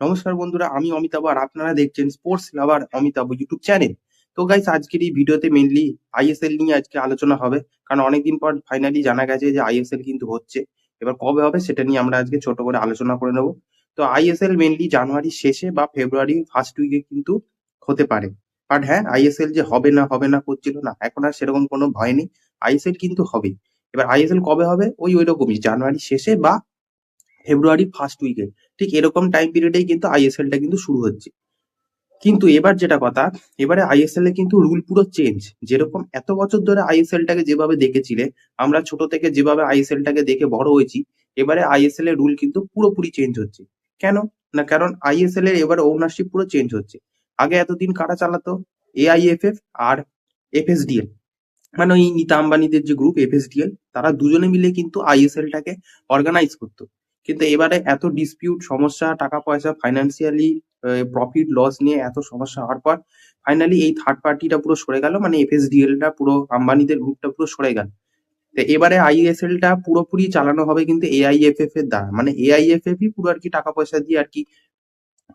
নমস্কার বন্ধুরা, আমি অমিতাভ আর আপনারা দেখছেন স্পোর্টস লাভার অমিতাভ ইউটিউব চ্যানেল। তো গাইস, আজকের এই ভিডিওতে মেইনলি আইএসএল নিয়ে আজকে আলোচনা হবে। কারণ অনেকদিন পর ফাইনালি জানা গেছে যে আইএসএল কিন্তু হচ্ছে। এবার কবে হবে সেটা নিয়ে আমরা আজকে ছোট করে আলোচনা করে নেব। তো আইএসএল মেইনলি জানুয়ারির শেষে বা ফেব্রুয়ারি ফার্স্ট উইকে কিন্তু হতে পারে। বাট হ্যাঁ, আইএসএল যে হবে না করছিল না, এখন আর সেরকম কোনো ভয় নেই। আইএসএল কিন্তু হবেই। এবার আইএসএল কবে হবে? ওই রকমই জানুয়ারি শেষে বা ফেব্রুয়ারি ফার্স্ট উইকে, ঠিক এরকম টাইম পিরিয়ডেই কিন্তু আইএসএলটা কিন্তু শুরু হচ্ছে। কিন্তু এবার যেটা কথা, এবারে আইএসএল এ কিন্তু রুল পুরো চেঞ্জ। যেরকম এত বছর ধরে আইএসএলটাকে যেভাবে দেখেছিলে, আমরা ছোট থেকে যেভাবে আইএসএলটাকে দেখে বড় হয়েছি, এবারে আইএসএল এর রুল কিন্তু পুরোপুরি চেঞ্জ হচ্ছে। কেন? না, কারণ আইএসএল এর এবার ওনারশিপ পুরো চেঞ্জ হচ্ছে। আগে এতদিন কারা চালাতো? এআইএফএফ আর এফএসডিএল, মানে ওই নীতা আম্বানিদের যে গ্রুপ এফএসডিএল, তারা দুজনে মিলে কিন্তু আইএসএলটাকে অর্গানাইজ করতো। কিন্তু এবারে এত ডিসপিউট, সমস্যা, টাকা পয়সা, ফাইন্যান্সিয়ালি প্রফিট লস নিয়ে এত সমস্যা হওয়ার পর ফাইনালি এই থার্ড পার্টিটা পুরো সরে গেল, মানে এফএসডিএলটা পুরো আম্বানিদের গ্রুপটা পুরো সরে গেল। তো এবারে আইএসএলটা পুরোপুরি চালানো হবে কিন্তু এআইএফএফ এর দ্বারা, মানে এআইএফএফ ই পুরো আর কি টাকা পয়সা দিয়ে আর কি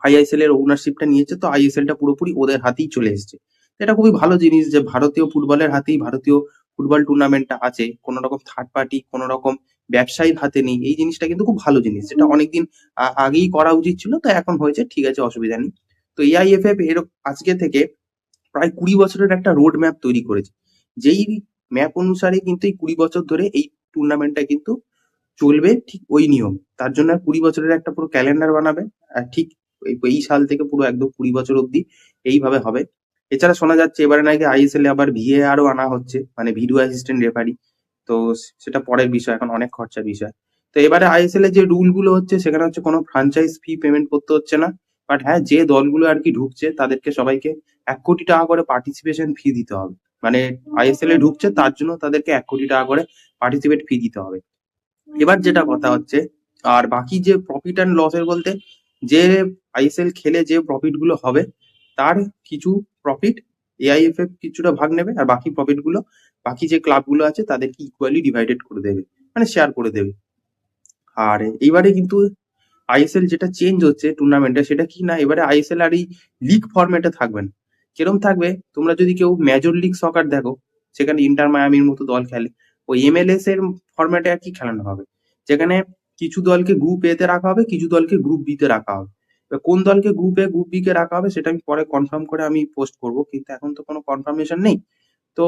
আইএসএল এর ওনারশিপটা নিয়েছে। তো আইএসএলটা পুরোপুরি ওদের হাতেই চলে এসেছে। এটা খুবই ভালো জিনিস যে ভারতীয় ফুটবলের হাতেই ভারতীয় ফুটবল টুর্নামেন্টটা আছে, কোনো রকম থার্ড পার্টি, কোনো রকম ব্যবসায়ীর হাতে নেই। এই জিনিসটা কিন্তু খুব ভালো জিনিস, যেটা অনেকদিন আগেই করা উচিত ছিল। তো এখন হয়েছে, ঠিক আছে, অসুবিধা নেই। তো এআইএফএফ এর আজকে থেকে প্রায় 20 বছরের একটা রোড ম্যাপ তৈরি করেছে। যেই ম্যাপ অনুসারে কিন্তু এই 20 বছর ধরে এই টুর্নামেন্টটা কিন্তু চলবে, ঠিক ওই নিয়ম। তার জন্য 20 বছরের একটা পুরো ক্যালেন্ডার বানাবে। আর ঠিক এই সাল থেকে পুরো একদম 20 বছর অব্দি এইভাবে হবে। এছাড়া শোনা যাচ্ছে এবারে নাকি আইএসএল এ আবার ভিএআরও আনা হচ্ছে, মানে ভিডিও অ্যাসিস্ট্যান্ট রেফারি। তো সেটা পরের বিষয়, এখন অনেক খরচার বিষয়। তো এবারে আইএসএল এর যে রুল গুলো হচ্ছে, সেখানে হচ্ছে কোনো ফ্রাঞ্চাইজ ফি পেমেন্ট করতে হচ্ছে না। বাট হ্যাঁ, যে দলগুলো আর কি ঢুকছে তাদেরকে সবাইকে 1 কোটি টাকা করে পার্টিসিপেশন ফি দিতে হবে। মানে আইএসএল এ ঢুকছে তার জন্য তাদেরকে 1 কোটি টাকা করে পার্টিসিপেট ফি দিতে হবে। এবার যেটা কথা হচ্ছে, আর বাকি যে প্রফিট অ্যান্ড লসের বলতে, যে আইএসএল খেলে যে প্রফিট গুলো হবে, তার কিছু প্রফিট এআইএফএফ কিছুটা ভাগ নেবে, আর বাকি প্রফিট গুলো বাকি যে ক্লাব গুলো আছে তাদেরকে ইকুয়ালি ডিভাইডেড করে দেবে, মানে শেয়ার করে দেবে। আর এইবারে কিন্তু আইএসএল যেটা চেঞ্জ হচ্ছে টুর্নামেন্টে, সেটা কি না, এবারে আইএসএল আর এই লিগ ফরম্যাটে থাকবে না। কিরম থাকবে? তোমরা যদি কেউ মেজর লিগ সকার দেখো, সেখানে ইন্টার মায়ামির মতো দল খেলে, ওই এমএলএস এর ফরম্যাটে আর কি খেলানো হবে। যেখানে কিছু দলকে গ্রুপ এ তে রাখা হবে, কিছু দলকে গ্রুপ বি তে রাখা হবে। এবার কোন দলকে গ্রুপ এ গ্রুপ বি কে রাখা হবে সেটা আমি পরে কনফার্ম করে আমি পোস্ট করব, কিন্তু এখন তো কোনো কনফার্মেশন নেই। তো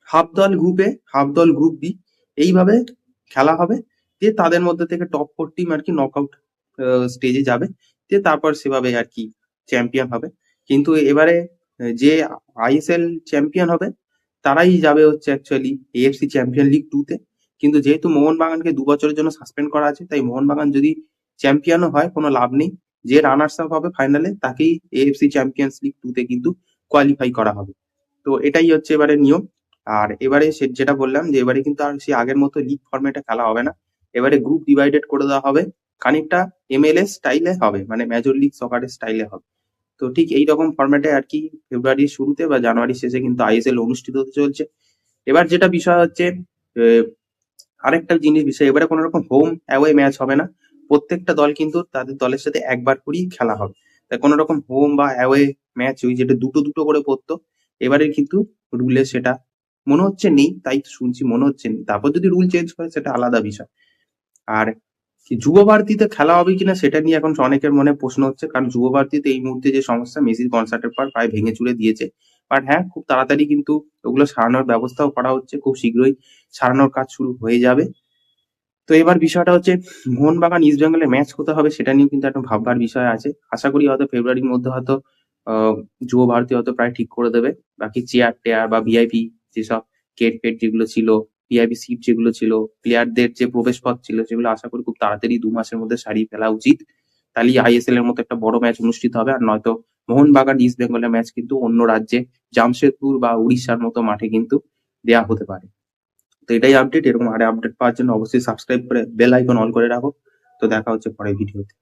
হাফ দল গ্রুপ এ, হাফ দল গ্রুপ বি, এইভাবে খেলা হবে। দিয়ে তাদের মধ্যে থেকে টপ 4 টিম আর কি নকআউট স্টেজে যাবে। দিয়ে তারপর সেভাবে আর কি চ্যাম্পিয়ন হবে। কিন্তু এবারে যে আইএসএল চ্যাম্পিয়ন হবে তারাই যাবে হচ্ছে অ্যাকচুয়ালি এএফসি চ্যাম্পিয়ন লিগ 2 তে। কিন্তু যেহেতু মোহনবাগানকে 2 বছরের জন্য সাসপেন্ড করা আছে, তাই মোহনবাগান যদি চ্যাম্পিয়নও হয় কোনো লাভ নেই। যে রানার্স আপ হবে ফাইনালে তাকেই এএফসি চ্যাম্পিয়ন্স লিগ 2 তে কিন্তু কোয়ালিফাই করা হবে। তো এটাই হচ্ছে এবারে নিয়ম। আর এবারে যেটা বললাম যে এবারে কিন্তু আর সেই আগের মতো লিগ ফরম্যাটে খেলা হবে না। এবারে গ্রুপ ডিভাইডেড করে দেওয়া হবে, খানিকটা এমএলএস স্টাইলে হবে, মানে মেজর লিগ সকারের স্টাইলে হবে। তো ঠিক এইরকম ফরম্যাটে আর কি ফেব্রুয়ারির শুরুতে বা জানুয়ারির শেষে কিন্তু আইএসএল অনুষ্ঠিত হতে চলছে। এবার যেটা বিষয় হচ্ছে, আহ, আরেকটা বিষয়, এবারে কোনো রকম হোম অ্যাওয়ে ম্যাচ হবে না। প্রত্যেকটা দল কিন্তু তাদের দলের সাথে একবার করেই খেলা হবে। তাই কোনো রকম হোম বা অ্যাওয়ে ম্যাচ, ওই যেটা দুটো দুটো করে পড়তো, এবারে কিন্তু রুলে সেটা মনে হচ্ছে নেই। তাই তো শুনছি মনে হচ্ছে নেই, তারপর যদি রুল চেঞ্জ করে সেটা আলাদা বিষয়। আর কি যুব ভারতীতে খেলা হবে কিনা সেটা নিয়ে এখন অনেকের মনে প্রশ্ন হচ্ছে, কারণ যুব ভারতীতে এই মুহূর্তে যে সমস্যা, মেসির কনসার্টের পর প্রায় ভেঙে চুরে দিয়েছে। বাট হ্যাঁ, খুব তাড়াতাড়ি কিন্তু ওগুলো সারানোর ব্যবস্থাও করা হচ্ছে, খুব শীঘ্রই সারানোর কাজ শুরু হয়ে যাবে। তো এবার বিষয়টা হচ্ছে, মোহনবাগান ইস্ট বেঙ্গলের ম্যাচ কোথায় হবে সেটা নিয়েও কিন্তু একটা ভাববার বিষয় আছে। আশা করি হয়তো ফেব্রুয়ারির মধ্যে হয়তো যুব ভারতী হয়তো প্রায় ঠিক করে দেবে। বাকি চেয়ার টেয়ার বা ভিআইপি যেসব গেট ফেট যেগুলো ছিল, ভিআইপি সিট যেগুলো ছিল, প্লেয়ারদের যে প্রবেশ পথ ছিল, সেগুলো আশা করি খুব তাড়াতাড়ি 2 মাসের মধ্যে সারিয়ে ফেলা উচিত। তাহলেই আইএসএল এর মতো একটা বড় ম্যাচ অনুষ্ঠিত হবে। আর নয়তো মোহনবাগান ইস্ট বেঙ্গলের ম্যাচ কিন্তু অন্য রাজ্যে, জামশেদপুর বা উড়িষ্যার মতো মাঠে কিন্তু দেয়া হতে পারে। তো এটাই আপডেট। এরকম আরে আপডেট পাওয়ার জন্য অবশ্যই সাবস্ক্রাইব করে বেল আইকন অন করে রাখো। তো দেখা হচ্ছে পরের ভিডিওতে।